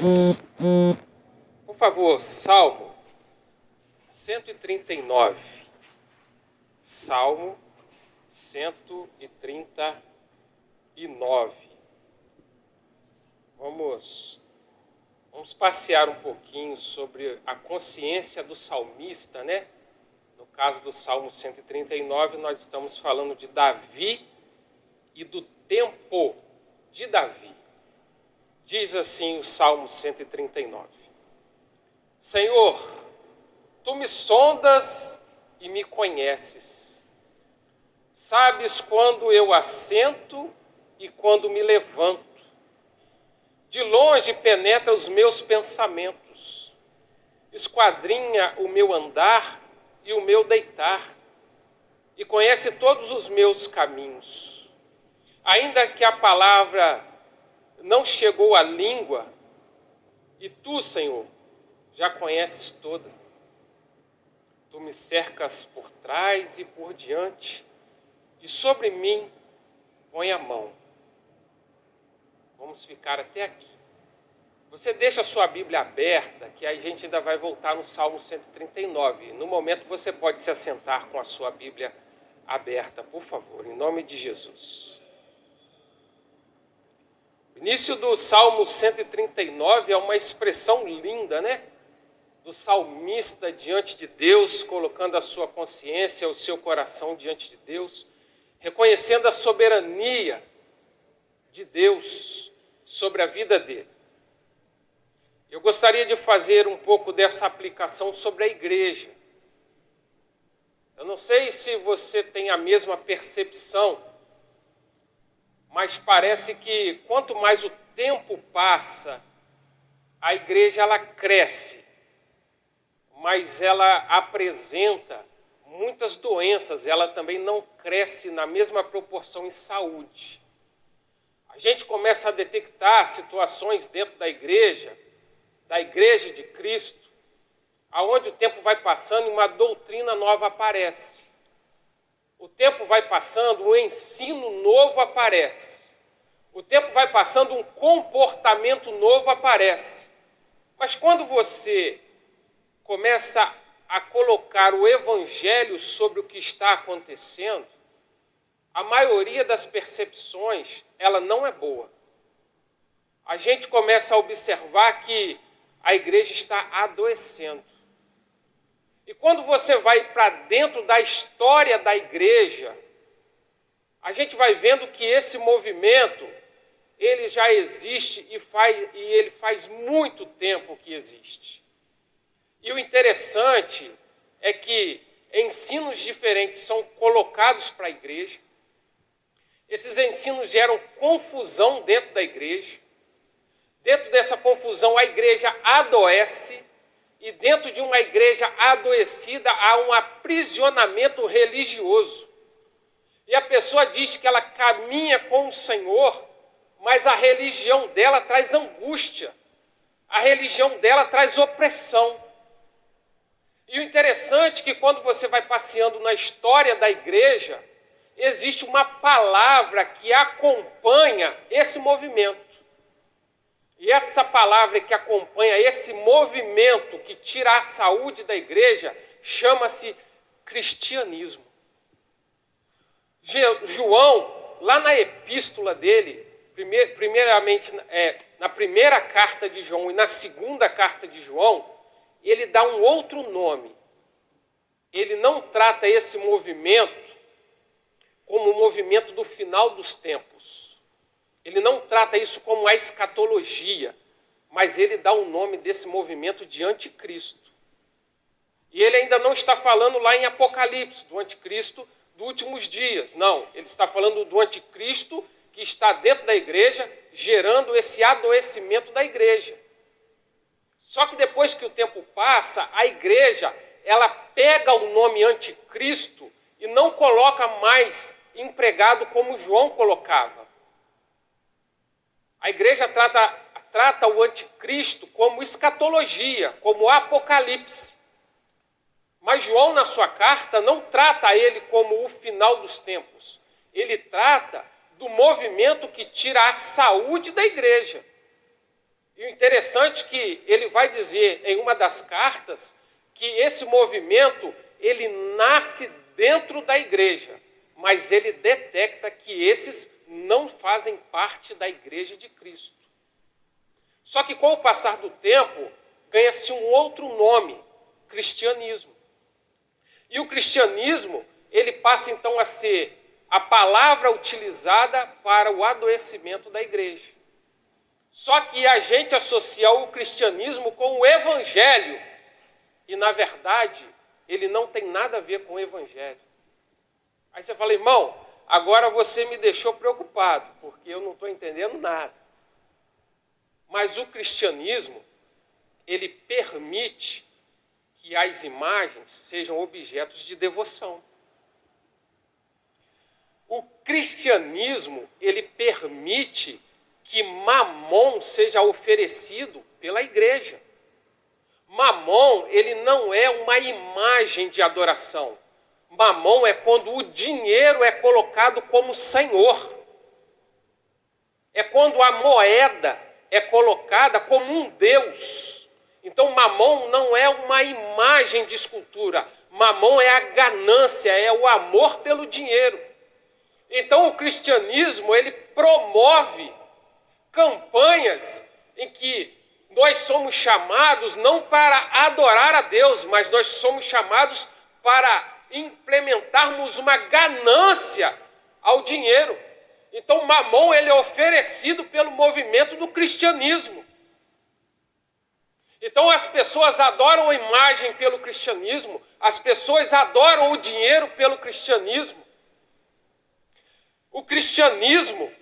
Deus. Por favor, Salmo 139. Salmo 139. Vamos passear um pouquinho sobre a consciência do salmista, né? No caso do Salmo 139, nós estamos falando de Davi e do tempo de Davi. Diz assim o Salmo 139. Senhor, tu me sondas e me conheces. Sabes quando eu assento e quando me levanto. De longe penetra os meus pensamentos. Esquadrinha o meu andar e o meu deitar. E conhece todos os meus caminhos. Ainda que a palavra não chegou à língua, e tu, Senhor, já conheces toda. Tu me cercas por trás e por diante, e sobre mim põe a mão. Vamos ficar até aqui. Você deixa a sua Bíblia aberta, que a gente ainda vai voltar no Salmo 139. No momento você pode se assentar com a sua Bíblia aberta, por favor, em nome de Jesus. O início do Salmo 139 é uma expressão linda, né? Do salmista diante de Deus, colocando a sua consciência, o seu coração diante de Deus, reconhecendo a soberania de Deus sobre a vida dele. Eu gostaria de fazer um pouco dessa aplicação sobre a igreja. Eu não sei se você tem a mesma percepção, mas parece que quanto mais o tempo passa, a igreja ela cresce, mas ela apresenta muitas doenças, ela também não cresce na mesma proporção em saúde. A gente começa a detectar situações dentro da igreja de Cristo, aonde o tempo vai passando e uma doutrina nova aparece. O tempo vai passando, um ensino novo aparece. O tempo vai passando, um comportamento novo aparece. Mas quando você começa a colocar o evangelho sobre o que está acontecendo, a maioria das percepções, ela não é boa. A gente começa a observar que a igreja está adoecendo. E quando você vai para dentro da história da igreja, a gente vai vendo que esse movimento, ele já existe e ele faz muito tempo que existe. E o interessante é que ensinos diferentes são colocados para a igreja. Esses ensinos geram confusão dentro da igreja. Dentro dessa confusão, a igreja adoece. E dentro de uma igreja adoecida, há um aprisionamento religioso. E a pessoa diz que ela caminha com o Senhor, mas a religião dela traz angústia. A religião dela traz opressão. E o interessante é que quando você vai passeando na história da igreja, existe uma palavra que acompanha esse movimento. E essa palavra que acompanha esse movimento que tira a saúde da igreja chama-se cristianismo. João, lá na epístola dele, primeiramente na primeira carta de João e na segunda carta de João, ele dá um outro nome. Ele não trata esse movimento como o movimento do final dos tempos. Ele não trata isso como a escatologia, mas ele dá o nome desse movimento de anticristo. E ele ainda não está falando lá em Apocalipse, do anticristo dos últimos dias. Não, ele está falando do anticristo que está dentro da igreja, gerando esse adoecimento da igreja. Só que depois que o tempo passa, a igreja, ela pega o nome anticristo e não coloca mais empregado como João colocava. A igreja trata o anticristo como escatologia, como apocalipse. Mas João, na sua carta, não trata ele como o final dos tempos. Ele trata do movimento que tira a saúde da igreja. E o interessante é que ele vai dizer em uma das cartas que esse movimento, ele nasce dentro da igreja, mas ele detecta que esses não fazem parte da igreja de Cristo. Só que com o passar do tempo, ganha-se um outro nome, cristianismo. E o cristianismo, ele passa então a ser a palavra utilizada para o adoecimento da igreja. Só que a gente associa o cristianismo com o evangelho. E, na verdade, ele não tem nada a ver com o evangelho. Aí você fala, irmão, agora você me deixou preocupado, porque eu não estou entendendo nada. Mas o cristianismo, ele permite que as imagens sejam objetos de devoção. O cristianismo, ele permite que Mamon seja oferecido pela igreja. Mamon, ele não é uma imagem de adoração. Mamon é quando o dinheiro é colocado como senhor. É quando a moeda é colocada como um deus. Então, Mamon não é uma imagem de escultura. Mamon é a ganância, é o amor pelo dinheiro. Então, o cristianismo, ele promove campanhas em que nós somos chamados não para adorar a Deus, mas nós somos chamados para implementarmos uma ganância ao dinheiro. Então, Mamon, ele é oferecido pelo movimento do cristianismo. Então, as pessoas adoram a imagem pelo cristianismo, as pessoas adoram o dinheiro pelo cristianismo. O cristianismo,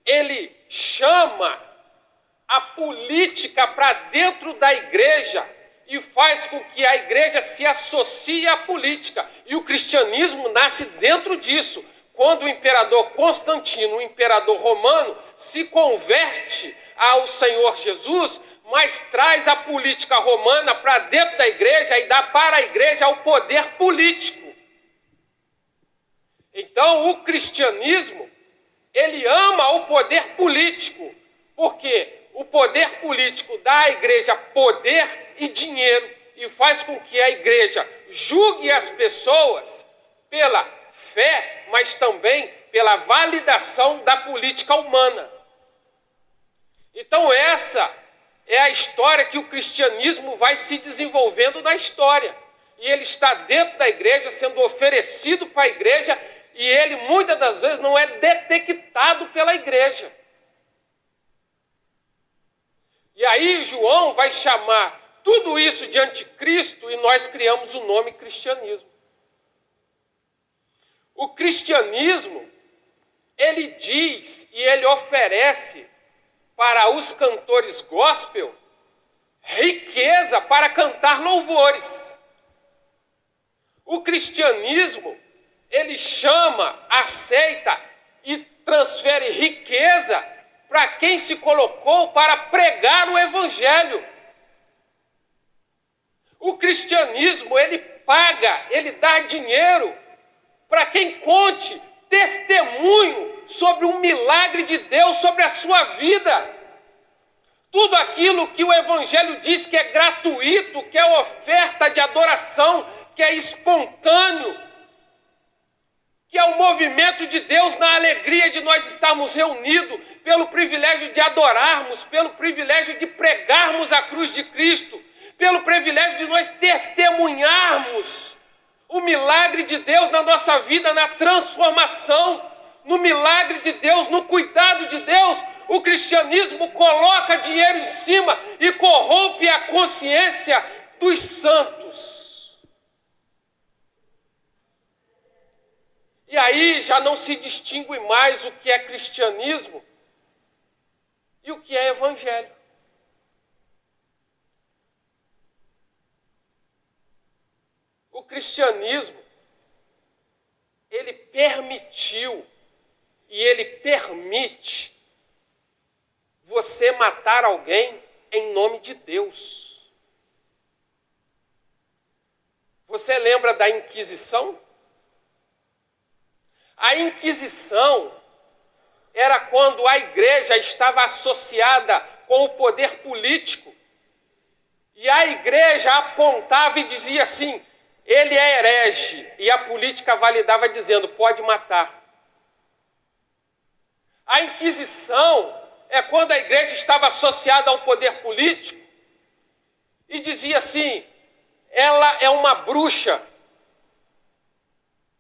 ele chama a política para dentro da igreja e faz com que a igreja se associe à política. E o cristianismo nasce dentro disso. Quando o imperador Constantino, o imperador romano, se converte ao Senhor Jesus, mas traz a política romana para dentro da igreja e dá para a igreja o poder político. Então, o cristianismo, ele ama o poder político, porque o poder político dá à igreja poder e dinheiro e faz com que a igreja julgue as pessoas pela fé, mas também pela validação da política humana. Então essa é a história que o cristianismo vai se desenvolvendo na história. E ele está dentro da igreja, sendo oferecido para a igreja, e ele muitas das vezes não é detectado pela igreja. E aí João vai chamar tudo isso de anticristo e nós criamos o nome cristianismo. O cristianismo, ele diz e ele oferece para os cantores gospel riqueza para cantar louvores. O cristianismo, ele chama, aceita e transfere riqueza para quem se colocou para pregar o evangelho. O cristianismo, ele paga, ele dá dinheiro para quem conte testemunho sobre um milagre de Deus sobre a sua vida. Tudo aquilo que o evangelho diz que é gratuito, que é oferta de adoração, que é espontâneo, que é o movimento de Deus na alegria de nós estarmos reunidos, pelo privilégio de adorarmos, pelo privilégio de pregarmos a cruz de Cristo, pelo privilégio de nós testemunharmos o milagre de Deus na nossa vida, na transformação, no milagre de Deus, no cuidado de Deus. O cristianismo coloca dinheiro em cima e corrompe a consciência dos santos. E aí já não se distingue mais o que é cristianismo e o que é evangelho. O cristianismo, ele permitiu e ele permite você matar alguém em nome de Deus. Você lembra da Inquisição? A Inquisição era quando a igreja estava associada com o poder político. E a igreja apontava e dizia assim, ele é herege. E a política validava dizendo, pode matar. A Inquisição é quando a igreja estava associada ao poder político e dizia assim, ela é uma bruxa.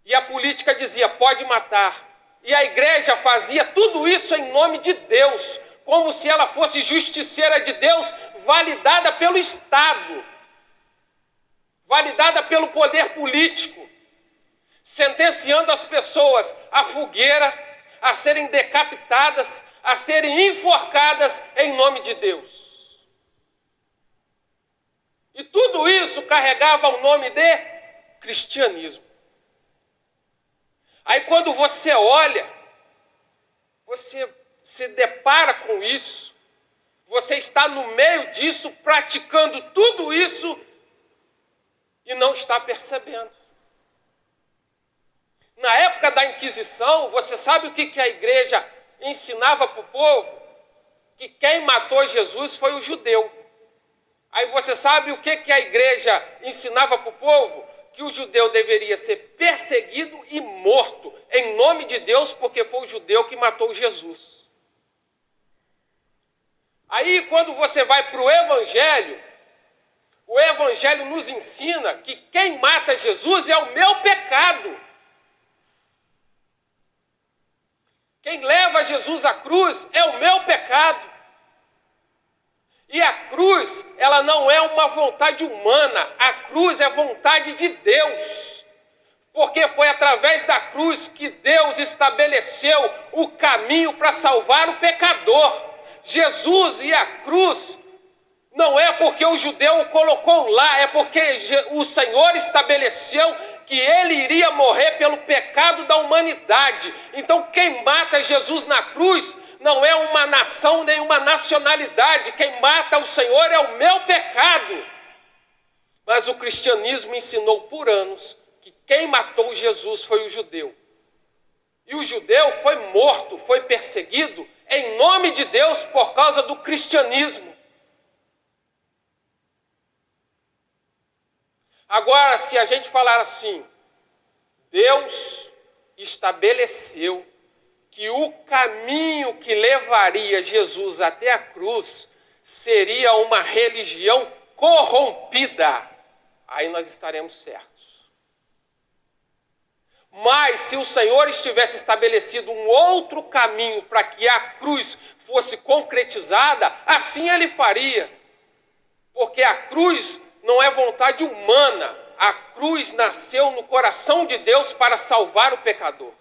E a política dizia, pode matar. E a igreja fazia tudo isso em nome de Deus, como se ela fosse justiceira de Deus, validada pelo Estado, validada pelo poder político, sentenciando as pessoas à fogueira, a serem decapitadas, a serem enforcadas em nome de Deus. E tudo isso carregava o nome de cristianismo. Aí quando você olha, você se depara com isso, você está no meio disso, praticando tudo isso e não está percebendo. Na época da Inquisição, você sabe o que a igreja ensinava para o povo? Que quem matou Jesus foi o judeu. Aí você sabe o que a igreja ensinava para o povo? Que o judeu deveria ser perseguido e morto em nome de Deus, porque foi o judeu que matou Jesus. Aí, quando você vai para o Evangelho nos ensina que quem mata Jesus é o meu pecado. Quem leva Jesus à cruz é o meu pecado. E a cruz, ela não é uma vontade humana, a cruz é vontade de Deus. Porque foi através da cruz que Deus estabeleceu o caminho para salvar o pecador. Jesus e a cruz não é porque o judeu o colocou lá, é porque o Senhor estabeleceu que ele iria morrer pelo pecado da humanidade. Então quem mata Jesus na cruz não é uma nação nem uma nacionalidade, quem mata o Senhor é o meu pecado. Mas o cristianismo ensinou por anos que quem matou Jesus foi o judeu. E o judeu foi morto, foi perseguido em nome de Deus por causa do cristianismo. Agora, se a gente falar assim, Deus estabeleceu que o caminho que levaria Jesus até a cruz seria uma religião corrompida, aí nós estaremos certos. Mas se o Senhor estivesse estabelecido um outro caminho para que a cruz fosse concretizada, assim ele faria. Porque a cruz não é vontade humana, a cruz nasceu no coração de Deus para salvar o pecador.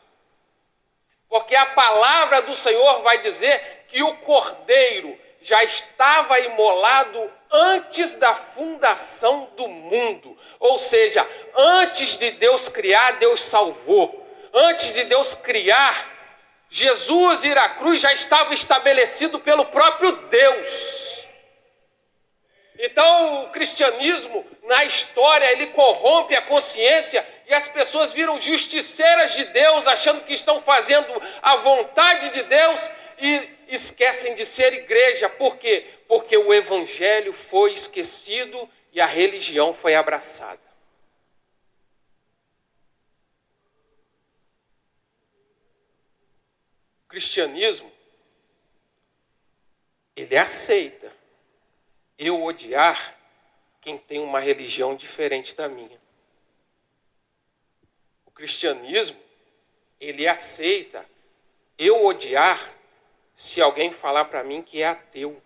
Porque a palavra do Senhor vai dizer que o Cordeiro já estava imolado antes da fundação do mundo. Ou seja, antes de Deus criar, Deus salvou. Antes de Deus criar, Jesus ir à cruz já estava estabelecido pelo próprio Deus. Então o cristianismo, na história, ele corrompe a consciência e as pessoas viram justiceiras de Deus, achando que estão fazendo a vontade de Deus e esquecem de ser igreja. Por quê? Porque o evangelho foi esquecido e a religião foi abraçada. O cristianismo, ele aceita eu odiar quem tem uma religião diferente da minha. O cristianismo, ele aceita eu odiar se alguém falar para mim que é ateu.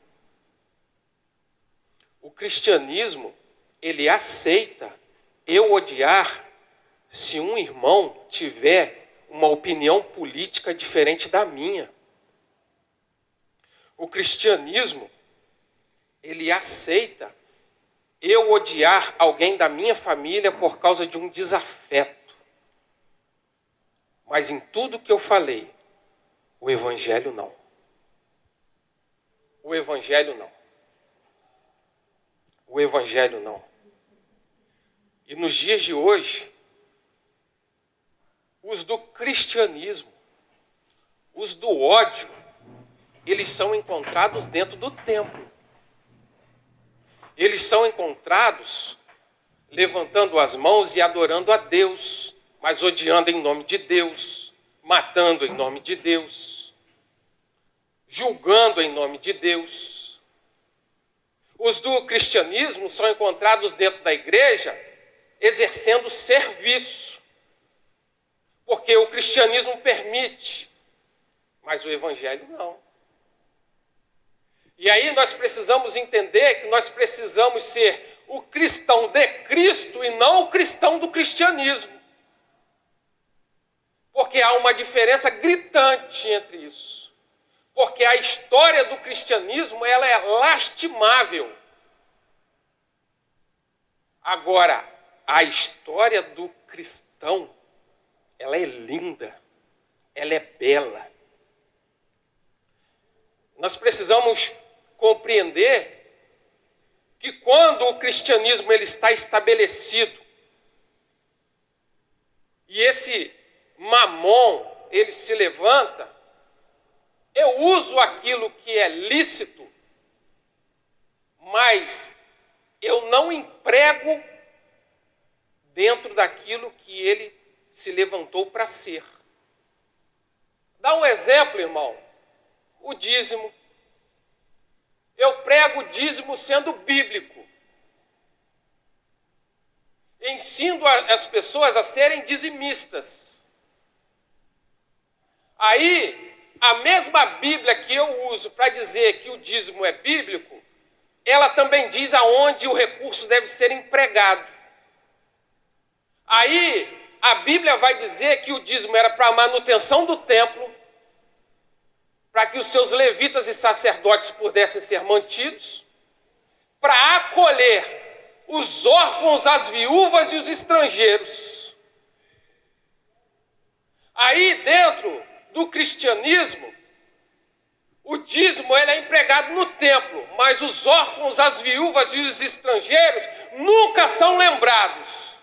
O cristianismo, ele aceita eu odiar se um irmão tiver uma opinião política diferente da minha. O cristianismo, ele aceita eu odiar alguém da minha família por causa de um desafeto. Mas em tudo que eu falei, o evangelho não. O evangelho não. O evangelho não. E nos dias de hoje, os do cristianismo, Os do ódio, eles são encontrados dentro do templo. Eles são encontrados levantando as mãos e adorando a Deus, mas odiando em nome de Deus, matando em nome de Deus, julgando em nome de Deus. Os do cristianismo são encontrados dentro da igreja exercendo serviço, porque o cristianismo permite, mas o evangelho não. E aí nós precisamos entender que nós precisamos ser o cristão de Cristo e não o cristão do cristianismo. Porque há uma diferença gritante entre isso. Porque a história do cristianismo, ela é lastimável. Agora, a história do cristão, ela é linda, ela é bela. Nós precisamos compreender que quando o cristianismo ele está estabelecido e esse mamon ele se levanta, eu uso aquilo que é lícito, mas eu não emprego dentro daquilo que ele se levantou para ser. Dá um exemplo, irmão. O dízimo. Eu prego o dízimo sendo bíblico. Ensino as pessoas a serem dizimistas. Aí, a mesma Bíblia que eu uso para dizer que o dízimo é bíblico, ela também diz aonde o recurso deve ser empregado. Aí, a Bíblia vai dizer que o dízimo era para a manutenção do templo, para que os seus levitas e sacerdotes pudessem ser mantidos, para acolher os órfãos, as viúvas e os estrangeiros. Aí dentro do cristianismo, o dízimo ele é empregado no templo, mas os órfãos, as viúvas e os estrangeiros nunca são lembrados.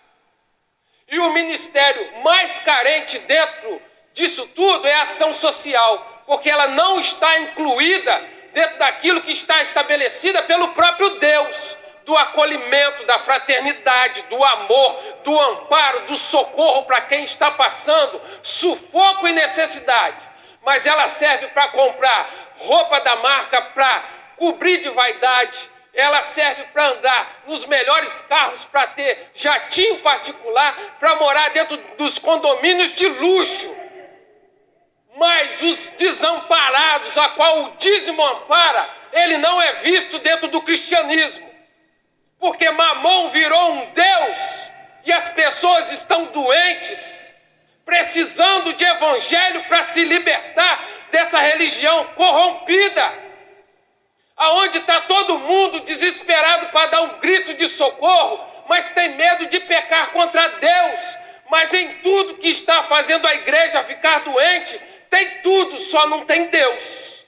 E o ministério mais carente dentro disso tudo é a ação social, porque ela não está incluída dentro daquilo que está estabelecida pelo próprio Deus, do acolhimento, da fraternidade, do amor, do amparo, do socorro para quem está passando sufoco e necessidade. Mas ela serve para comprar roupa da marca, para cobrir de vaidade, ela serve para andar nos melhores carros, para ter jatinho particular, para morar dentro dos condomínios de luxo. Mas os desamparados, a qual o dízimo ampara, ele não é visto dentro do cristianismo. Porque Mamon virou um Deus e as pessoas estão doentes, precisando de evangelho para se libertar dessa religião corrompida. Aonde está todo mundo desesperado para dar um grito de socorro, mas tem medo de pecar contra Deus. Mas em tudo que está fazendo a igreja ficar doente, tem tudo, só não tem Deus.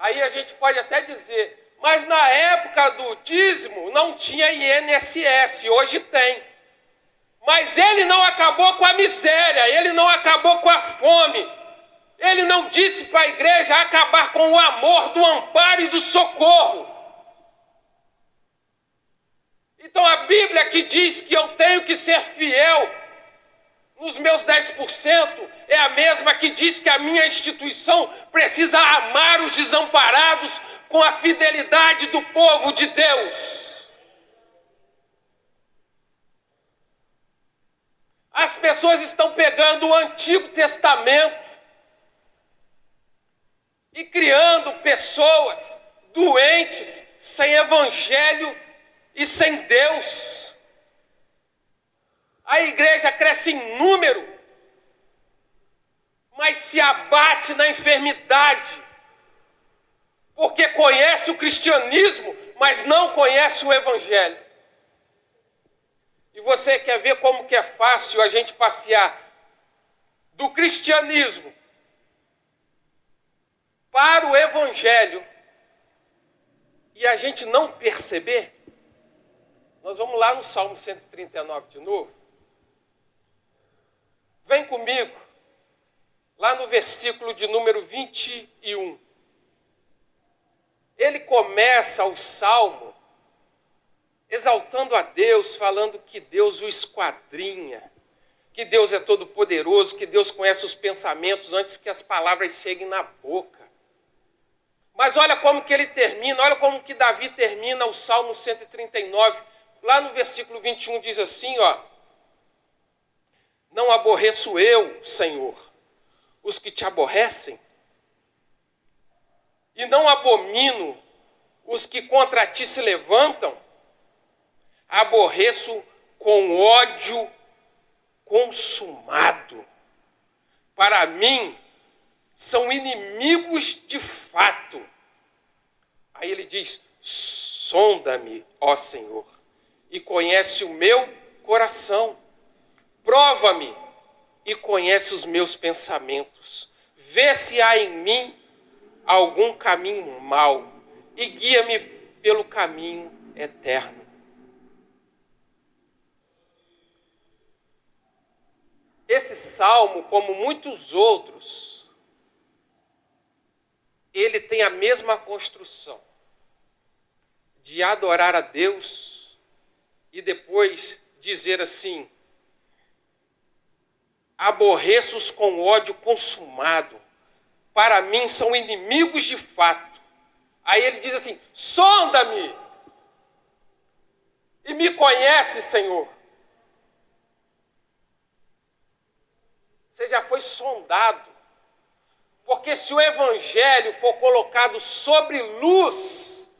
Aí a gente pode até dizer, mas na época do dízimo não tinha INSS, hoje tem. Mas ele não acabou com a miséria, ele não acabou com a fome. Ele não disse para a igreja acabar com o amor, do amparo e do socorro. Então a Bíblia que diz que eu tenho que ser fiel nos meus 10%, é a mesma que diz que a minha instituição precisa amar os desamparados com a fidelidade do povo de Deus. As pessoas estão pegando o Antigo Testamento e criando pessoas doentes, sem evangelho e sem Deus. A igreja cresce em número, mas se abate na enfermidade, porque conhece o cristianismo, mas não conhece o evangelho. E você quer ver como que é fácil a gente passear do cristianismo para o evangelho e a gente não perceber? Nós vamos lá no Salmo 139 de novo. Vem comigo, lá no versículo de número 21. Ele começa o Salmo exaltando a Deus, falando que Deus o esquadrinha, que Deus é todo poderoso, que Deus conhece os pensamentos antes que as palavras cheguem na boca. Mas olha como que ele termina, olha como que Davi termina o Salmo 139. Lá no versículo 21 diz assim, ó: não aborreço eu, Senhor, os que te aborrecem, e não abomino os que contra ti se levantam. Aborreço com ódio consumado. Para mim, são inimigos de fato. Aí ele diz: sonda-me, ó Senhor, e conhece o meu coração. Prova-me e conhece os meus pensamentos. Vê se há em mim algum caminho mau e guia-me pelo caminho eterno. Esse salmo, como muitos outros, ele tem a mesma construção de adorar a Deus e depois dizer assim: aborreço-os com ódio consumado, para mim são inimigos de fato. Aí ele diz assim: sonda-me e me conhece, Senhor. Você já foi sondado, porque se o evangelho for colocado sobre luz,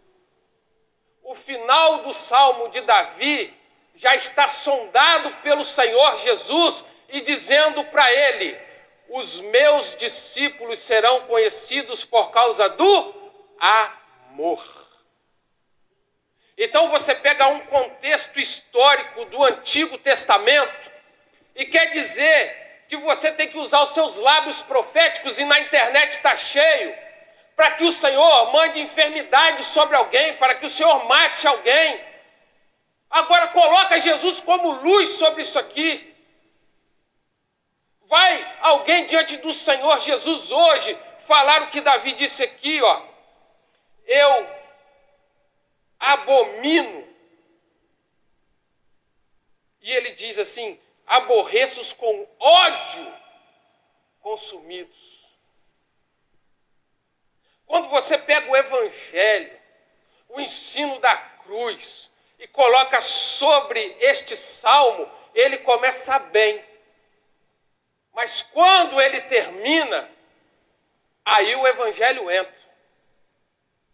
o final do Salmo de Davi já está sondado pelo Senhor Jesus e dizendo para ele: os meus discípulos serão conhecidos por causa do amor. Então você pega um contexto histórico do Antigo Testamento e quer dizer que você tem que usar os seus lábios proféticos, e na internet está cheio, para que o Senhor mande enfermidade sobre alguém, para que o Senhor mate alguém. Agora coloca Jesus como luz sobre isso aqui. Vai alguém diante do Senhor Jesus hoje falar o que Davi disse aqui, ó: eu abomino. E ele diz assim: aborreço-os com ódio consumidos. Quando você pega o evangelho, o ensino da cruz, e coloca sobre este salmo, ele começa bem. Mas quando ele termina, aí o evangelho entra.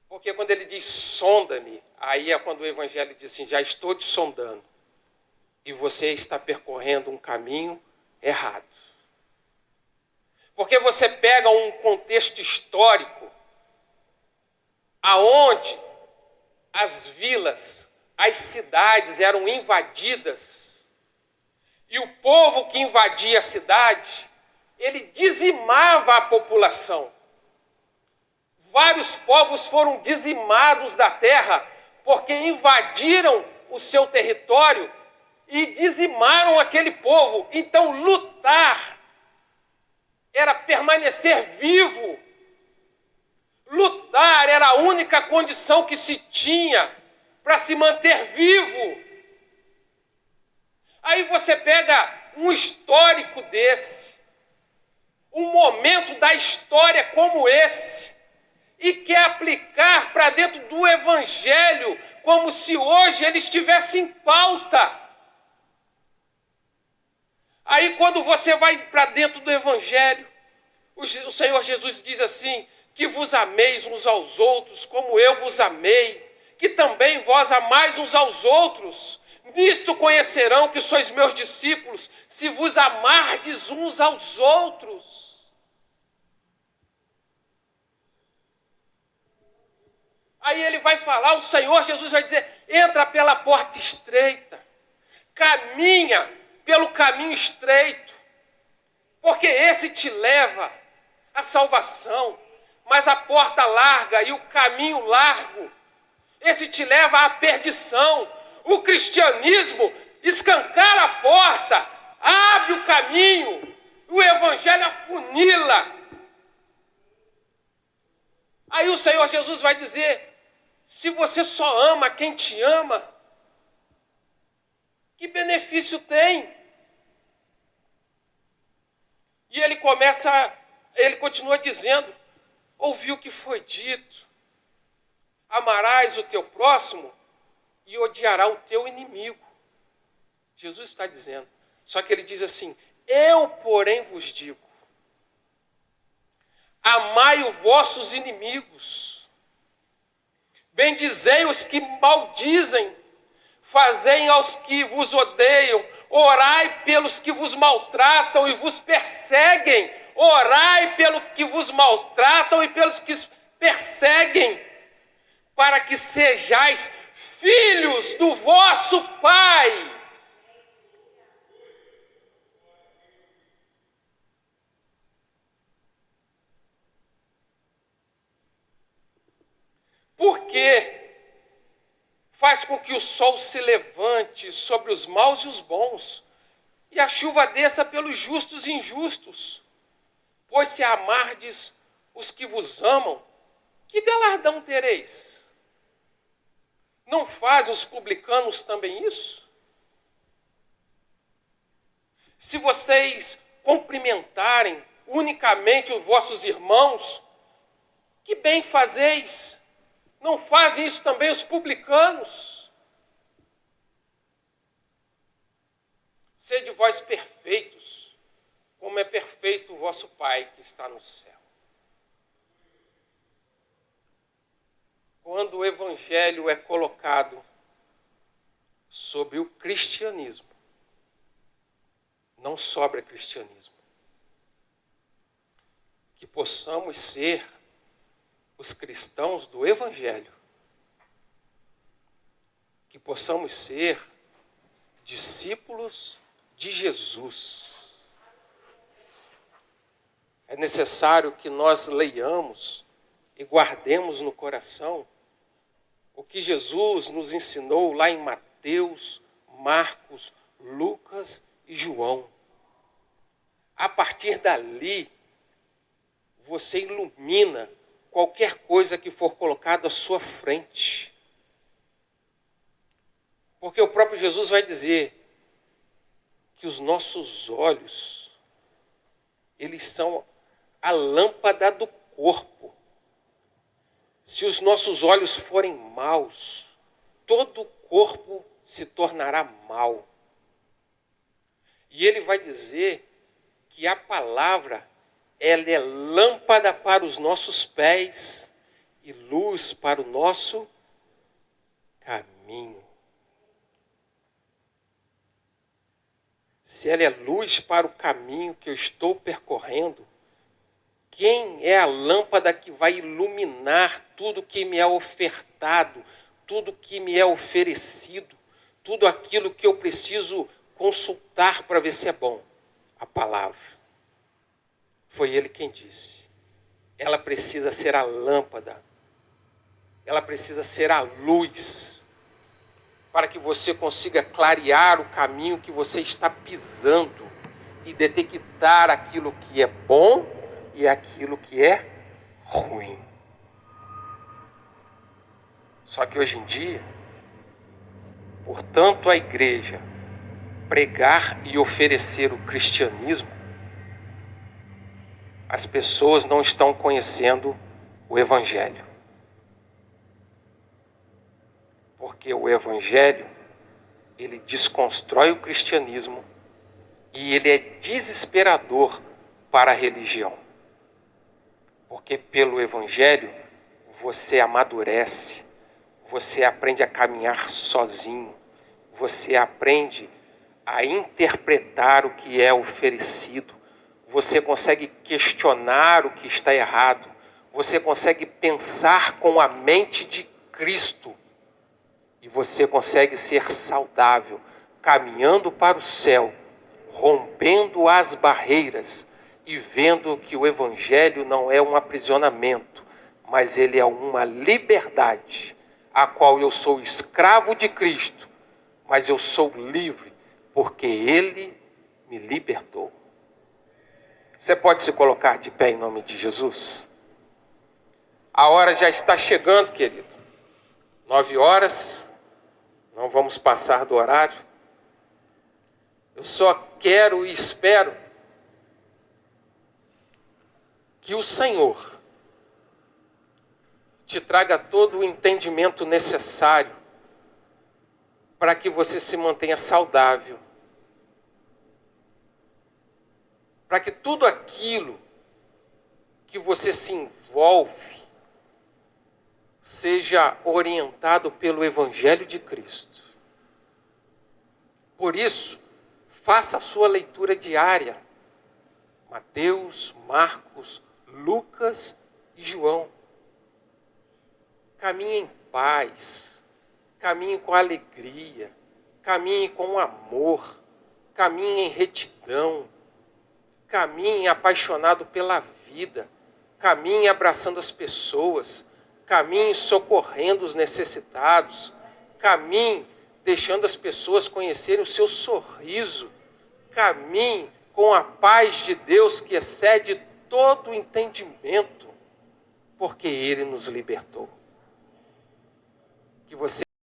Porque quando ele diz sonda-me, aí é quando o evangelho diz assim: já estou te sondando, e você está percorrendo um caminho errado. Porque você pega um contexto histórico aonde as vilas, as cidades eram invadidas, e o povo que invadia a cidade, ele dizimava a população. Vários povos foram dizimados da terra porque invadiram o seu território e dizimaram aquele povo. Então lutar era permanecer vivo. Lutar era a única condição que se tinha para se manter vivo. Aí você pega um histórico desse, um momento da história como esse, e quer aplicar para dentro do evangelho como se hoje ele estivesse em pauta. Aí quando você vai para dentro do evangelho, o Senhor Jesus diz assim: que vos ameis uns aos outros como eu vos amei, que também vós amais uns aos outros. Nisto conhecerão que sois meus discípulos, se vos amardes uns aos outros. Aí ele vai falar, o Senhor Jesus vai dizer: entra pela porta estreita, caminha pelo caminho estreito, porque esse te leva à salvação. Mas a porta larga e o caminho largo, esse te leva à perdição. O cristianismo escancara a porta, abre o caminho, o evangelho afunila. Aí o Senhor Jesus vai dizer, se você só ama quem te ama, que benefício tem? E ele continua dizendo, ouviu o que foi dito, amarás o teu próximo e odiarás o teu inimigo. Jesus está dizendo, só que ele diz assim, eu porém vos digo, amai os vossos inimigos, bendizei os que maldizem, fazei aos que vos odeiam, orai pelos que vos maltratam e vos perseguem, orai pelos que vos maltratam e pelos que perseguem, para que sejais filhos do vosso Pai. Porque faz com que o sol se levante sobre os maus e os bons, e a chuva desça pelos justos e injustos. Pois se amardes os que vos amam, que galardão tereis? Não fazem os publicanos também isso? Se vocês cumprimentarem unicamente os vossos irmãos, que bem fazeis? Não fazem isso também os publicanos? Sede vós perfeitos, como é perfeito o vosso Pai que está no céu. Quando o evangelho é colocado sobre o cristianismo, não sobra cristianismo. Que possamos ser os cristãos do evangelho. Que possamos ser discípulos de Jesus. É necessário que nós leiamos e guardemos no coração o que Jesus nos ensinou lá em Mateus, Marcos, Lucas e João. A partir dali, você ilumina qualquer coisa que for colocada à sua frente. Porque o próprio Jesus vai dizer que os nossos olhos, eles são a lâmpada do corpo. Se os nossos olhos forem maus, todo o corpo se tornará mau. E ele vai dizer que a palavra, ela é lâmpada para os nossos pés e luz para o nosso caminho. Se ela é luz para o caminho que eu estou percorrendo, quem é a lâmpada que vai iluminar tudo que me é ofertado, tudo que me é oferecido, tudo aquilo que eu preciso consultar para ver se é bom? A palavra. Foi ele quem disse. Ela precisa ser a lâmpada. Ela precisa ser a luz para que você consiga clarear o caminho que você está pisando e detectar aquilo que é bom e aquilo que é ruim. Só que hoje em dia, portanto, a igreja pregar e oferecer o cristianismo, as pessoas não estão conhecendo o evangelho. Porque o evangelho, ele desconstrói o cristianismo e ele é desesperador para a religião. Porque pelo evangelho você amadurece, você aprende a caminhar sozinho, você aprende a interpretar o que é oferecido, você consegue questionar o que está errado, você consegue pensar com a mente de Cristo e você consegue ser saudável, caminhando para o céu, rompendo as barreiras e vendo que o evangelho não é um aprisionamento, mas ele é uma liberdade, a qual eu sou escravo de Cristo mas eu sou livre porque Ele me libertou. Você pode se colocar de pé em nome de Jesus? A hora já está chegando, querido. 9 horas, não vamos passar do horário. Eu só quero e espero que o Senhor te traga todo o entendimento necessário para que você se mantenha saudável. Para que tudo aquilo que você se envolve seja orientado pelo Evangelho de Cristo. Por isso, faça a sua leitura diária. Mateus, Marcos, Lucas e João. Caminhe em paz, caminhe com alegria, caminhe com amor, caminhe em retidão, caminhe apaixonado pela vida, caminhe abraçando as pessoas, caminhe socorrendo os necessitados, caminhe deixando as pessoas conhecerem o seu sorriso, caminhe com a paz de Deus que excede todo o entendimento, porque Ele nos libertou. Que você